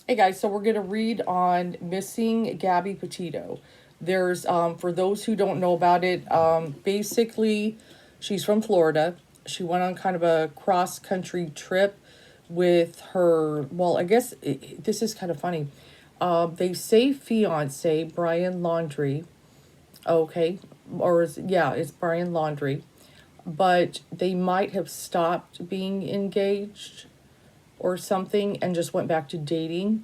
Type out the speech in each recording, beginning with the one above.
Hey guys, so we're going to read on missing Gabby Petito. There's, for those who don't know about it, basically, she's from Florida. She went on kind of a cross country trip with her, well, I guess this is kind of funny. They say fiance, Brian Laundry, okay, yeah, it's Brian Laundry, but they might have stopped being engaged or something and just went back to dating.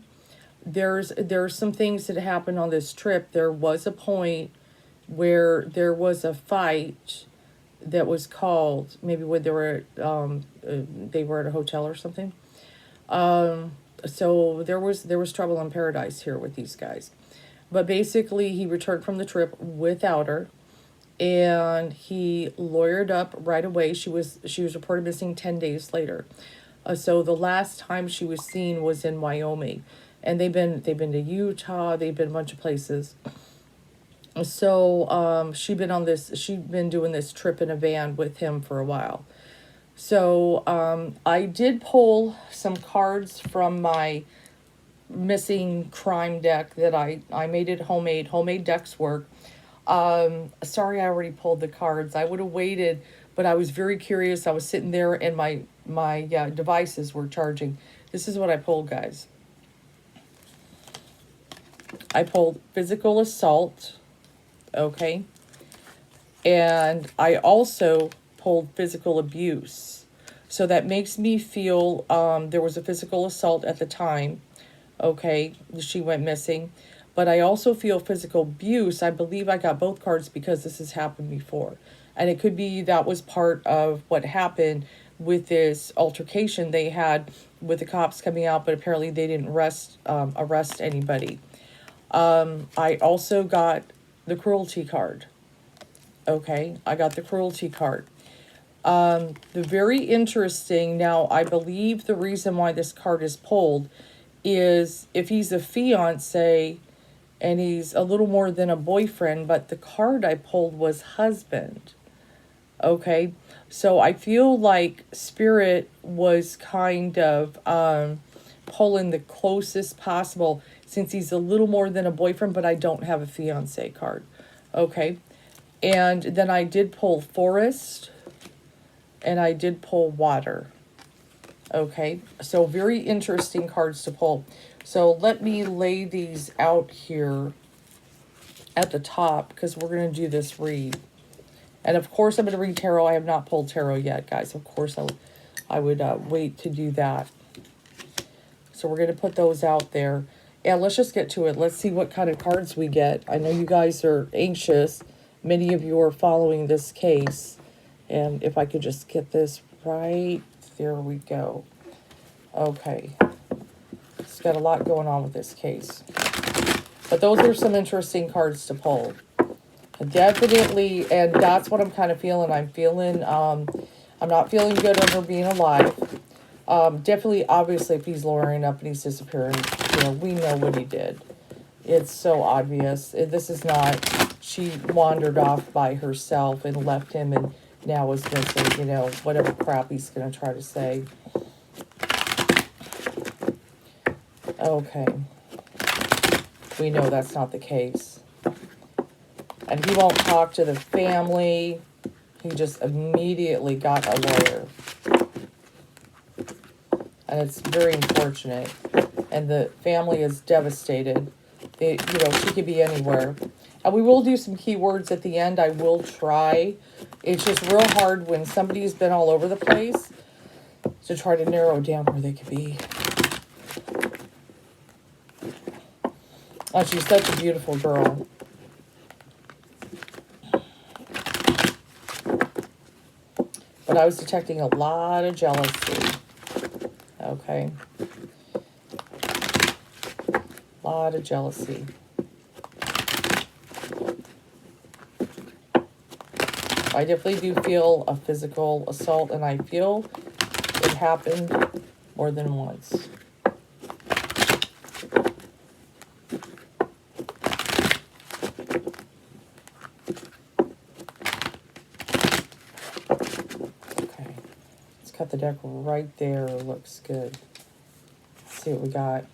There's some things that happened on this trip. There was a point where there was a fight that was called, maybe when they were at a hotel or something. So there was trouble in paradise here with these guys. But basically, he returned from the trip without her, and he lawyered up right away. She was reported missing 10 days later. So the last time she was seen was in Wyoming, and they've been to Utah. They've been a bunch of places. So she'd been doing this trip in a van with him for a while. So I did pull some cards from my missing crime deck that I made it homemade decks work. Sorry, I already pulled the cards. I would have waited, but I was very curious. I was sitting there and my devices were charging. This is what I pulled, guys. I pulled physical assault, okay, and I also pulled physical abuse. So that makes me feel there was a physical assault at the time, okay, she went missing. But I also feel physical abuse. I believe I got both cards because this has happened before. And it could be that was part of what happened with this altercation they had with the cops coming out, but apparently they didn't arrest anybody. I also got the cruelty card. Okay, I got the cruelty card. The very interesting, now I believe the reason why this card is pulled is if he's a fiance and he's a little more than a boyfriend, but the card I pulled was husband. Okay, so I feel like Spirit was kind of pulling the closest possible since he's a little more than a boyfriend, but I don't have a fiance card. Okay, and then I did pull forest and I did pull water. Okay, so very interesting cards to pull. So let me lay these out here at the top because we're going to do this read. And of course, I'm going to read tarot. I have not pulled tarot yet, guys. Of course, I would wait to do that. So we're going to put those out there. Yeah, let's just get to it. Let's see what kind of cards we get. I know you guys are anxious. Many of you are following this case. And if I could just get this right, there we go. Okay. It's got a lot going on with this case. But those are some interesting cards to pull. Definitely, and that's what I'm kind of feeling. I'm not feeling good on her being alive. Definitely, obviously, if he's lowering up and he's disappearing, we know what he did. It's so obvious. This is not, she wandered off by herself and left him and now is missing, whatever crap he's going to try to say. Okay. We know that's not the case. And he won't talk to the family. He just immediately got a lawyer. And it's very unfortunate. And the family is devastated. She could be anywhere. And we will do some keywords at the end. I will try. It's just real hard when somebody's been all over the place to try to narrow down where they could be. Oh, she's such a beautiful girl. But I was detecting a lot of jealousy. Okay. A lot of jealousy. I definitely do feel a physical assault, and I feel it happened more than once. Okay. Let's cut the deck right there. Looks good. Let's see what we got.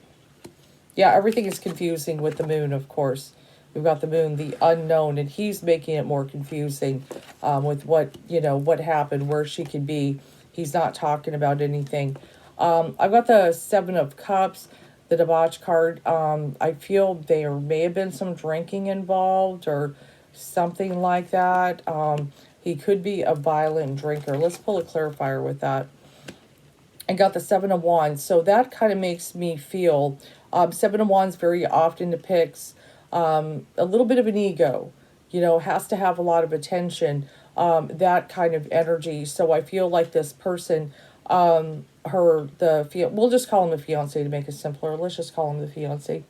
Yeah, everything is confusing with the moon, of course. We've got the moon, the unknown, and he's making it more confusing with what, what happened, where she could be. He's not talking about anything. I've got the Seven of Cups, the debauch card. I feel there may have been some drinking involved or something like that. He could be a violent drinker. Let's pull a clarifier with that. I got the Seven of Wands. So that kind of makes me feel, Seven of Wands very often depicts a little bit of an ego, has to have a lot of attention, that kind of energy. So I feel like this person, we'll just call him the fiance to make it simpler. Let's just call him the fiance.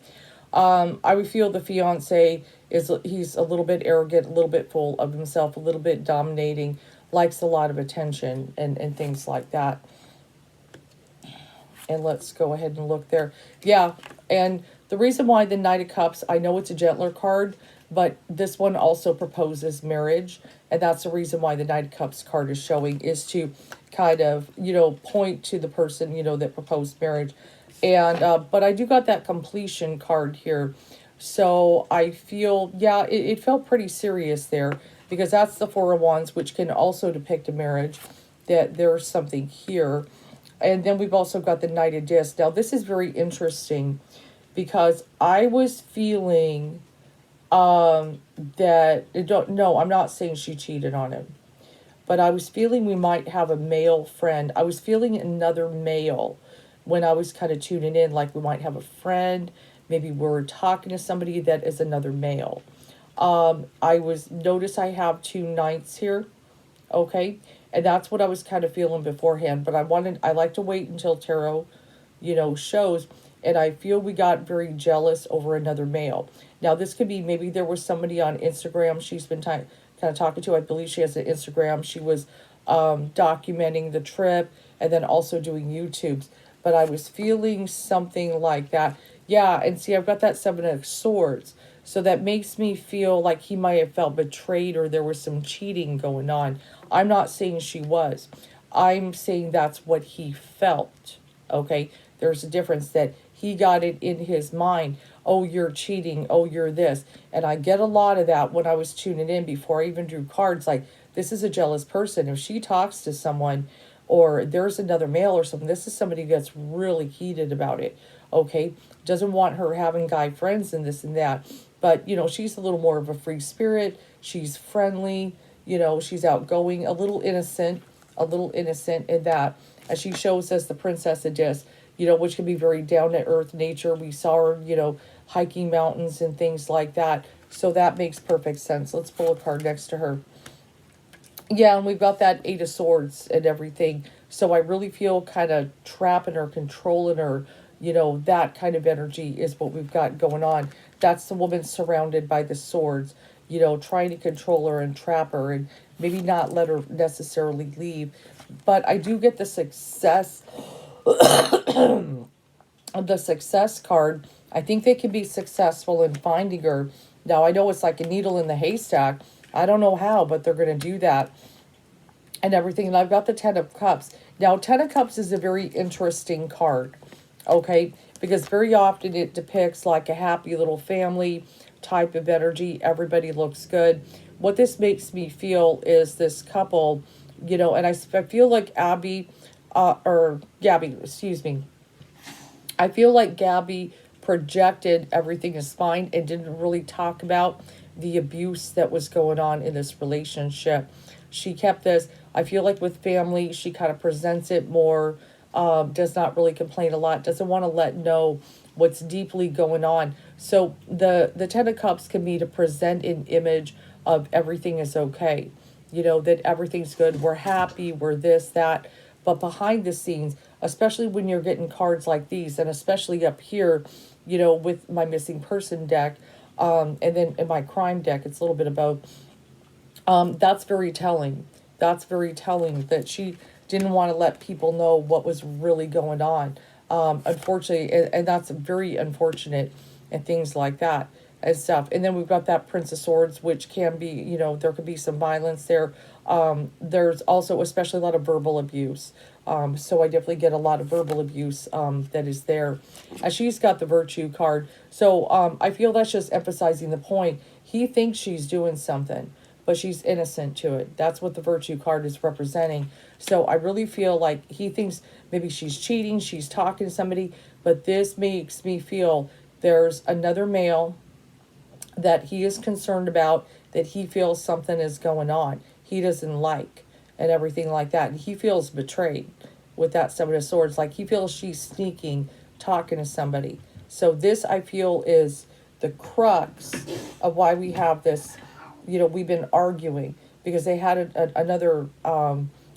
I would feel the fiance he's a little bit arrogant, a little bit full of himself, a little bit dominating, likes a lot of attention and things like that. And let's go ahead and look there. Yeah, and the reason why the Knight of Cups, I know it's a gentler card, but this one also proposes marriage. And that's the reason why the Knight of Cups card is showing, is to kind of, point to the person, that proposed marriage. And, but I do got that completion card here. So I feel, yeah, it felt pretty serious there, because that's the Four of Wands, which can also depict a marriage, that there's something here. And then we've also got the Knight of Discs. Now, this is very interesting because I was feeling that, no, I'm not saying she cheated on him, but I was feeling we might have a male friend. I was feeling another male when I was kind of tuning in, like we might have a friend. Maybe we're talking to somebody that is another male. Notice I have two knights here. Okay. And that's what I was kind of feeling beforehand. But I like to wait until tarot, shows. And I feel we got very jealous over another male. Now, this could be, maybe there was somebody on Instagram she's been kind of talking to. I believe she has an Instagram. She was documenting the trip and then also doing YouTubes. But I was feeling something like that. Yeah, and see, I've got that Seven of Swords. So that makes me feel like he might have felt betrayed or there was some cheating going on. I'm not saying she was. I'm saying that's what he felt. Okay? There's a difference that he got it in his mind. Oh, you're cheating. Oh, you're this. And I get a lot of that when I was tuning in before I even drew cards. Like, this is a jealous person. If she talks to someone or there's another male or something, this is somebody who gets really heated about it. Okay? Doesn't want her having guy friends and this and that. But, she's a little more of a free spirit. She's friendly. She's outgoing, a little innocent in that. As she shows us the Princess of Discs, which can be very down-to-earth nature. We saw her, hiking mountains and things like that. So that makes perfect sense. Let's pull a card next to her. Yeah, and we've got that Eight of Swords and everything. So I really feel kind of trapping her, controlling her. That kind of energy is what we've got going on. That's the woman surrounded by the swords, trying to control her and trap her and maybe not let her necessarily leave. But I do get the success, the success card. I think they can be successful in finding her. Now, I know it's like a needle in the haystack. I don't know how, but they're going to do that and everything. And I've got the Ten of Cups. Now, Ten of Cups is a very interesting card. Okay, because very often it depicts like a happy little family type of energy. Everybody looks good. What this makes me feel is this couple, and I feel like Gabby, excuse me. I feel like Gabby projected everything as fine and didn't really talk about the abuse that was going on in this relationship. She kept this, I feel like with family, she kind of presents it more. Does not really complain a lot, doesn't want to let know what's deeply going on. So the Ten of Cups can be to present an image of everything is okay, that everything's good, we're happy, we're this, that. But behind the scenes, especially when you're getting cards like these, and especially up here, with my missing person deck, and then in my crime deck, it's a little bit of both. That's very telling. That's very telling that she didn't want to let people know what was really going on. Unfortunately, and that's very unfortunate and things like that and stuff. And then we've got that Prince of Swords, which can be, there could be some violence there. There's also especially a lot of verbal abuse. So I definitely get a lot of verbal abuse that is there. And she's got the virtue card. So I feel that's just emphasizing the point. He thinks she's doing something, but she's innocent to it. That's what the virtue card is representing. So I really feel like he thinks maybe she's cheating, she's talking to somebody, but this makes me feel there's another male that he is concerned about, that he feels something is going on. He doesn't like, and everything like that. And he feels betrayed with that Seven of Swords. Like he feels she's sneaking, talking to somebody. So this, I feel, is the crux of why we have this, we've been arguing, because they had another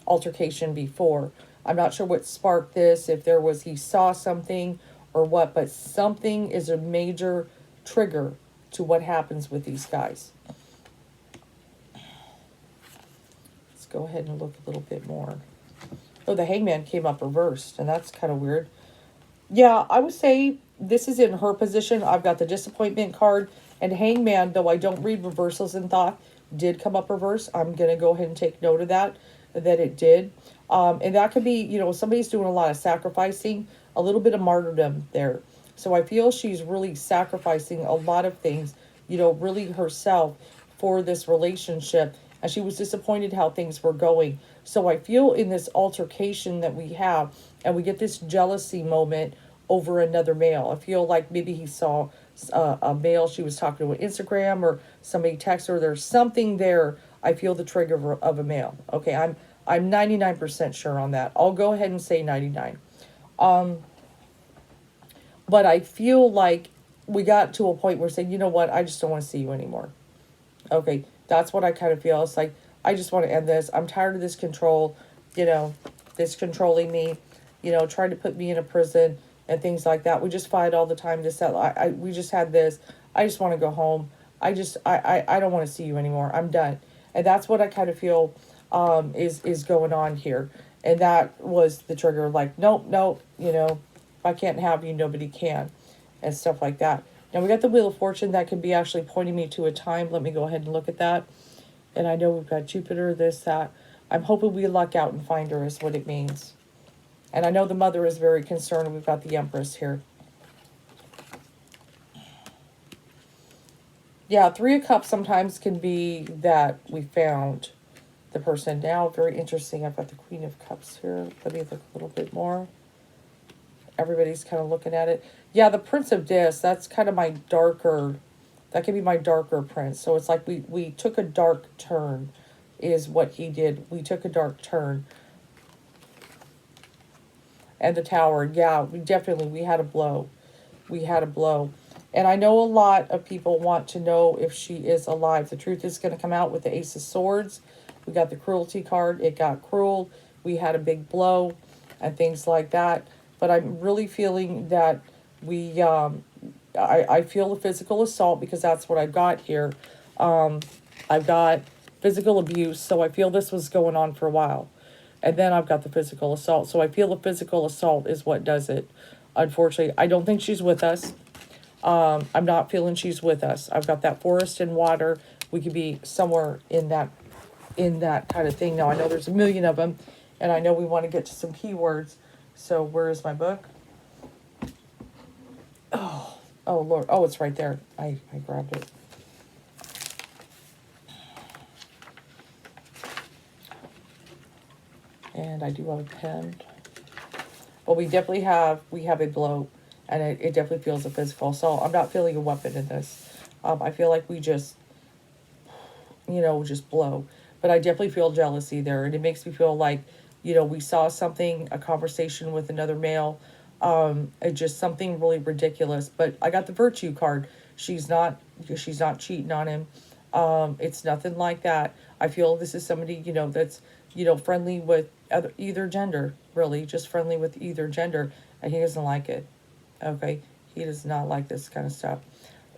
altercation before. I'm not sure what sparked this, if there was, he saw something or what, but something is a major trigger to what happens with these guys. Let's go ahead and look a little bit more. Oh, the Hangman came up reversed, and that's kind of weird. Yeah, I would say this is in her position. I've got the Disappointment card, and Hangman, though I don't read reversals in Thoth, did come up reverse. I'm going to go ahead and take note of that it did. And that could be, somebody's doing a lot of sacrificing, a little bit of martyrdom there. So I feel she's really sacrificing a lot of things, really herself for this relationship. And she was disappointed how things were going. So I feel in this altercation that we have, and we get this jealousy moment over another male. I feel like maybe he saw a male she was talking to on Instagram, or somebody texted her. There's something there. I feel the trigger of a male. Okay, I'm 99% sure on that. I'll go ahead and say 99. But I feel like we got to a point where saying, you know what, I just don't want to see you anymore. Okay, that's what I kind of feel. It's like, I just want to end this. I'm tired of this control, this controlling me, trying to put me in a prison and things like that. We just fight all the time. We just had this. I just want to go home. I don't want to see you anymore. I'm done. And that's what I kind of feel is going on here. And that was the trigger, like, nope, if I can't have you, nobody can, and stuff like that. Now we got the Wheel of Fortune that could be actually pointing me to a time. Let me go ahead and look at that. And I know we've got Jupiter, this, that. I'm hoping we luck out and find her is what it means. And I know the Mother is very concerned. We've got the Empress here. Yeah, Three of Cups sometimes can be that we found the person. Now, very interesting. I've got the Queen of Cups here. Let me look a little bit more. Everybody's kind of looking at it. Yeah, the Prince of Discs, that's kind of my darker, that could be my darker prince. So it's like we took a dark turn is what he did. We took a dark turn. And the Tower, yeah, we had a blow. We had a blow. And I know a lot of people want to know if she is alive. The truth is going to come out with the Ace of Swords. We got the Cruelty card. It got cruel. We had a big blow and things like that. But I'm really feeling that I feel a physical assault, because that's what I've got here. I've got physical abuse, so I feel this was going on for a while. And then I've got the physical assault. So I feel the physical assault is what does it. Unfortunately, I don't think she's with us. I'm not feeling she's with us. I've got that forest and water. We could be somewhere in that kind of thing. Now, I know there's a million of them, and I know we want to get to some keywords. So where is my book? Oh, Lord. Oh, it's right there. I grabbed it. And I do have a pen. But we have a blow, and it definitely feels a physical assault. I'm not feeling a weapon in this. I feel like we just blow. But I definitely feel jealousy there, and it makes me feel like, we saw something, a conversation with another male, just something really ridiculous. But I got the Virtue card. She's not cheating on him. It's nothing like that. I feel this is somebody, that's, friendly with either gender, really, just friendly with either gender, and he doesn't like it. Okay, he does not like this kind of stuff.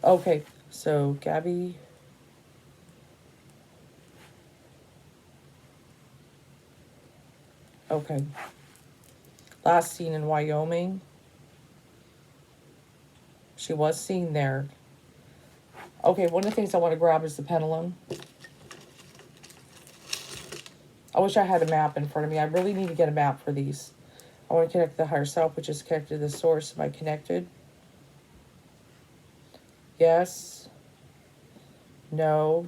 Okay, so Gabby. Okay. Last seen in Wyoming. She was seen there. Okay, one of the things I want to grab is the pendulum. I wish I had a map in front of me. I really need to get a map for these. I want to connect the higher self, which is connected to the source. Am I connected? Yes. No.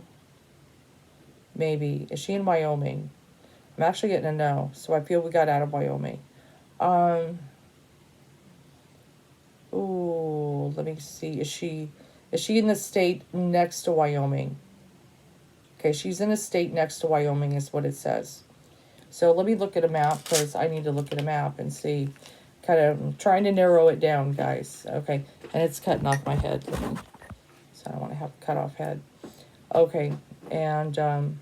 Maybe. Is she in Wyoming? I'm actually getting a no, so I feel we got out of Wyoming. Ooh, let me see. Is she in the state next to Wyoming? Okay, she's in a state next to Wyoming is what it says. So let me look at a map because I need to look at a map and see. Kind of trying to narrow it down, guys. Okay, and it's cutting off my head. So I don't want to have a cut off head. Okay, and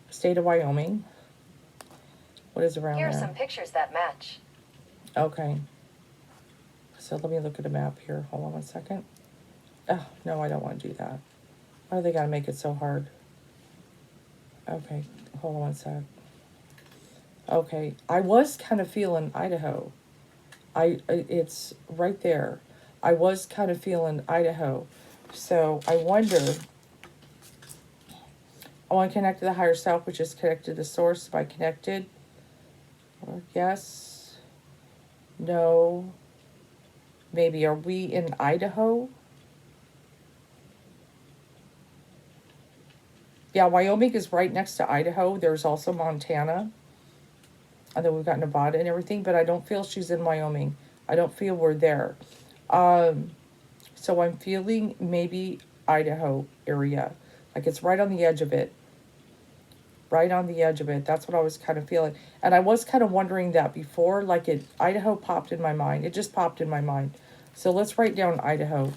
state of Wyoming. What is around there? Here are some pictures that match. Okay. So let me look at a map here. Hold on one second. Oh, no, I don't want to do that. Why do they gotta make it so hard? Okay, hold on one sec. Okay, I was kind of feeling Idaho. It's right there. I was kind of feeling Idaho. So I wonder, I want to connect to the higher self, which is connected to the source. Am I connected? Or yes. No. Maybe. Are we in Idaho? Yeah, Wyoming is right next to Idaho. There's also Montana. And then we've got Nevada and everything, but I don't feel she's in Wyoming. I don't feel we're there. So I'm feeling maybe Idaho area. Like it's right on the edge of it. Right on the edge of it. That's what I was kind of feeling. And I was kind of wondering that before. Like Idaho popped in my mind. It just popped in my mind. So let's write down Idaho.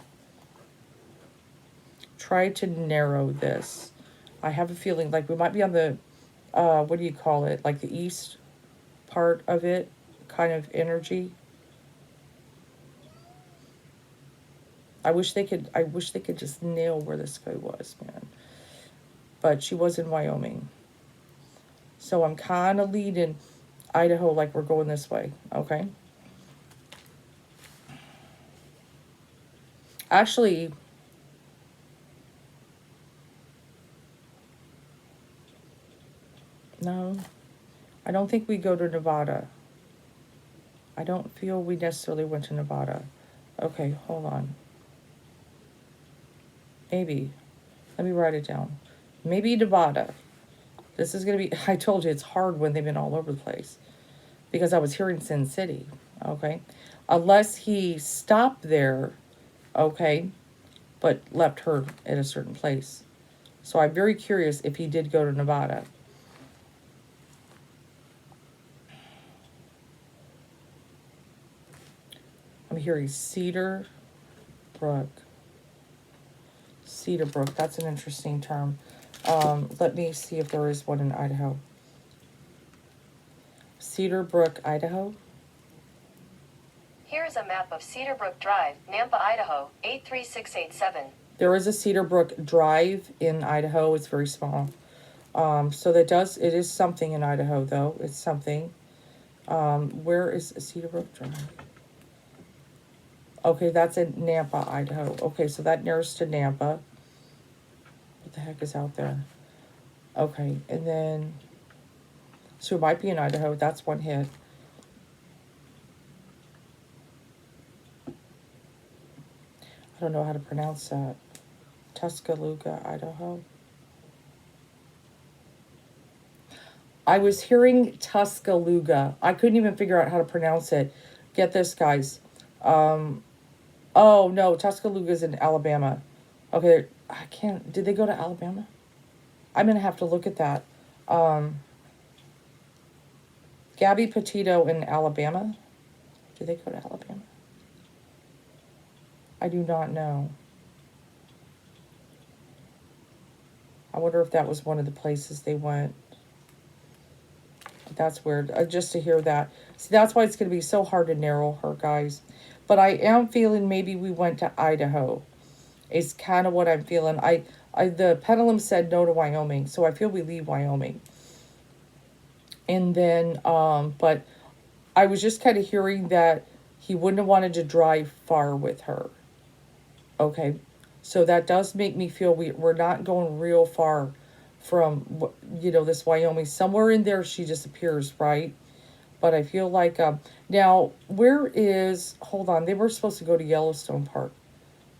Try to narrow this. I have a feeling like we might be on the, what do you call it? Like the east part of it, kind of energy. I wish they could just nail where this guy was, man. But she was in Wyoming. So I'm kind of leading Idaho like we're going this way, okay? Actually, no, I don't think we go to Nevada. I don't feel we necessarily went to Nevada. Okay, hold on. Maybe. Let me write it down. Maybe Nevada. This is going to be, I told you it's hard when they've been all over the place. Because I was hearing Sin City, okay? Unless he stopped there, okay, but left her at a certain place. So I'm very curious if he did go to Nevada. I'm hearing Cedar Brook. Cedar Brook, that's an interesting term. Let me see if there is one in Idaho. Cedar Brook, Idaho. Here is a map of Cedar Brook Drive, Nampa, Idaho, 83687. There is a Cedar Brook Drive in Idaho. It's very small. So it is something in Idaho, though. It's something. Where is Cedar Brook Drive? Okay, that's in Nampa, Idaho. Okay, so that narrows to Nampa. What the heck is out there? Okay, and then... So it might be in Idaho. That's one hit. I don't know how to pronounce that. Tuscaloosa, Idaho. I was hearing Tuscaloosa. I couldn't even figure out how to pronounce it. Get this, guys. Oh, no, Tuscaloosa's in Alabama. Okay, I can't... Did they go to Alabama? I'm going to have to look at that. Gabby, Petito in Alabama. Did they go to Alabama? I do not know. I wonder if that was one of the places they went. That's weird. Just to hear that. See, that's why it's going to be so hard to narrow her, guys. But I am feeling maybe we went to Idaho. Is kind of what I'm feeling. The pendulum said no to Wyoming, so I feel we leave Wyoming. And then, but I was just kind of hearing that he wouldn't have wanted to drive far with her. Okay, so that does make me feel we're not going real far from, you know, this Wyoming. Somewhere in there she disappears, right? But I feel like, now, where is, hold on, they were supposed to go to Yellowstone Park.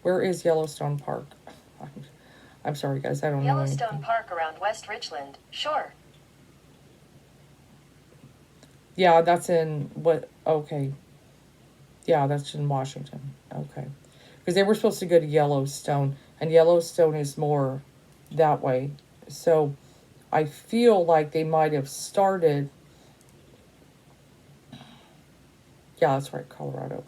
Where is Yellowstone Park? I'm sorry, guys, I don't know Yellowstone anything. Park around West Richland. Sure. Yeah, that's in, what, okay. Yeah, that's in Washington. Okay. Because they were supposed to go to Yellowstone, and Yellowstone is more that way. So I feel like they might have started. Yeah, that's right, Colorado.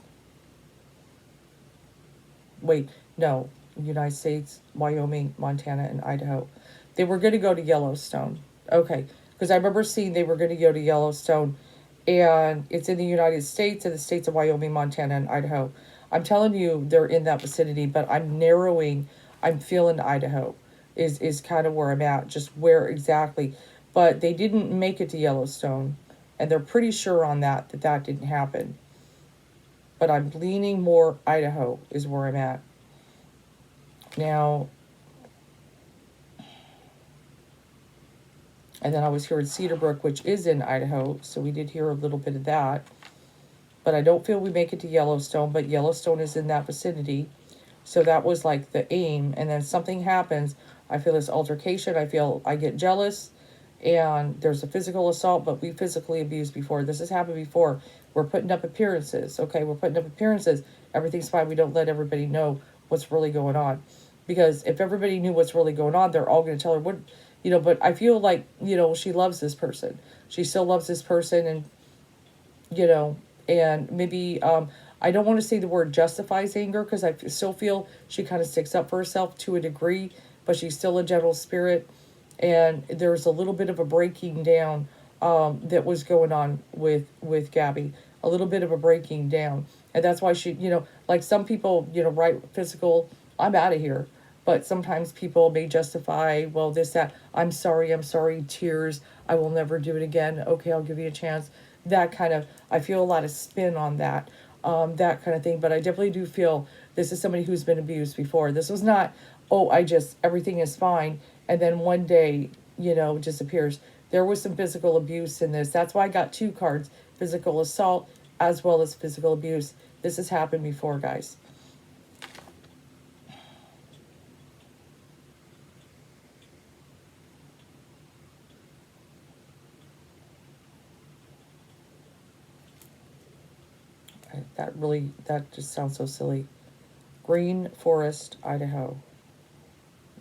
Wait, no. United States, Wyoming, Montana, and Idaho. They were going to go to Yellowstone. Okay. Because I remember seeing they were going to go to Yellowstone, and it's in the United States and the states of Wyoming, Montana, and Idaho. I'm telling you, they're in that vicinity, but I'm narrowing. I'm feeling Idaho is kind of where I'm at, just where exactly. But they didn't make it to Yellowstone, and they're pretty sure on that didn't happen. But I'm leaning more Idaho is where I'm at. Now, and then I was here in Cedar Brook, which is in Idaho, so we did hear a little bit of that. But I don't feel we make it to Yellowstone, but Yellowstone is in that vicinity. So that was like the aim. And then something happens. I feel this altercation. I feel I get jealous. And there's a physical assault, but we physically abused before. This has happened before. We're putting up appearances. Okay, we're putting up appearances. Everything's fine. We don't let everybody know what's really going on. Because if everybody knew what's really going on, they're all going to tell her what, you know, but I feel like, you know, she loves this person. She still loves this person, and, you know, and maybe, I don't want to say the word justifies anger, because I still feel she kind of sticks up for herself to a degree, but she's still a gentle spirit. And there's a little bit of a breaking down, that was going on with Gabby, a little bit of a breaking down. And that's why she, you know, like some people, you know, write physical, I'm out of here. But sometimes people may justify, well, this, that, I'm sorry, tears, I will never do it again. Okay, I'll give you a chance. That kind of, I feel a lot of spin on that, that kind of thing. But I definitely do feel this is somebody who's been abused before. This was not, oh, everything is fine, and then one day, you know, disappears. There was some physical abuse in this. That's why I got two cards, physical assault as well as physical abuse. This has happened before, guys. That just sounds so silly. Green Forest, Idaho.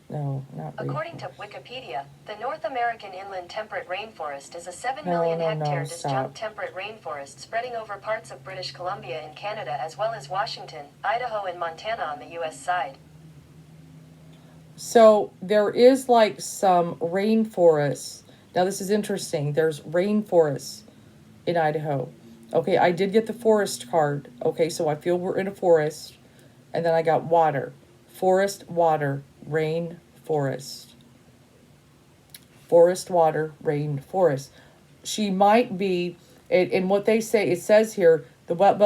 No, not green. According to Wikipedia, the North American inland temperate rainforest is a 7 No, million no, hectare no, disjunct stop. temperate rainforest spreading over parts of British Columbia in Canada as well as Washington, Idaho, and Montana on the U.S. side. So there is like some rainforests. Now this is interesting. There's rainforests in Idaho. Okay, I did get the forest card. Okay, so I feel we're in a forest. And then I got water. Forest, water, rain, forest. Forest, water, rain, forest. She might be, in what they say, it says here, the wet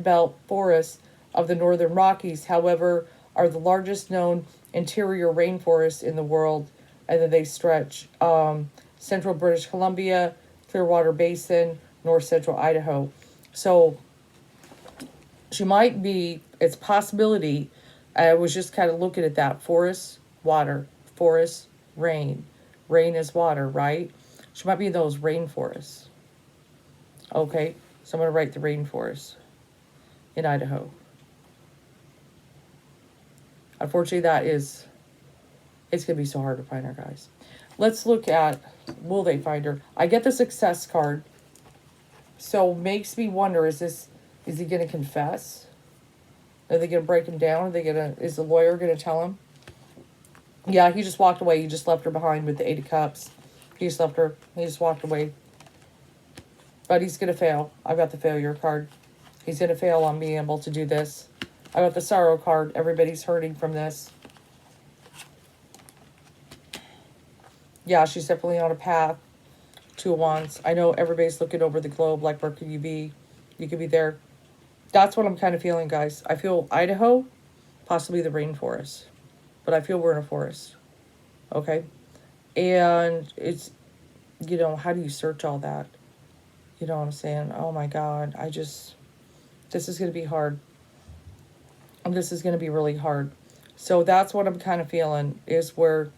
belt forests of the northern Rockies, however, are the largest known interior rainforests in the world, and then they stretch central British Columbia, Clearwater Basin, north central Idaho. So she might be, it's a possibility. I was just kind of looking at that. Forest, water, forest, rain. Rain is water, right? She might be in those rainforests. Okay, so I'm going to write the rainforest in Idaho. Unfortunately, it's going to be so hard to find her, guys. Let's look at, will they find her? I get the success card. So makes me wonder, is he going to confess? Are they going to break him down? Is the lawyer going to tell him? Yeah, he just walked away. He just left her behind with the 8 of Cups. He just left her. He just walked away. But he's going to fail. I got the failure card. He's going to fail on being able to do this. I got the sorrow card. Everybody's hurting from this. Yeah, she's definitely on a path. 2 of Wands. I know everybody's looking over the globe like, where could you be? You could be there. That's what I'm kind of feeling, guys. I feel Idaho, possibly the rainforest. But I feel we're in a forest. Okay? And it's, you know, how do you search all that? You know what I'm saying? Oh my God, this is going to be hard. This is going to be really hard. So that's what I'm kind of feeling is where,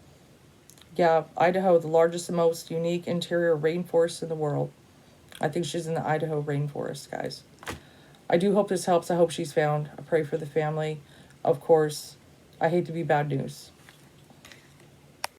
yeah, Idaho, the largest and most unique interior rainforest in the world. I think she's in the Idaho rainforest, guys. I do hope this helps. I hope she's found. I pray for the family. Of course, I hate to be bad news.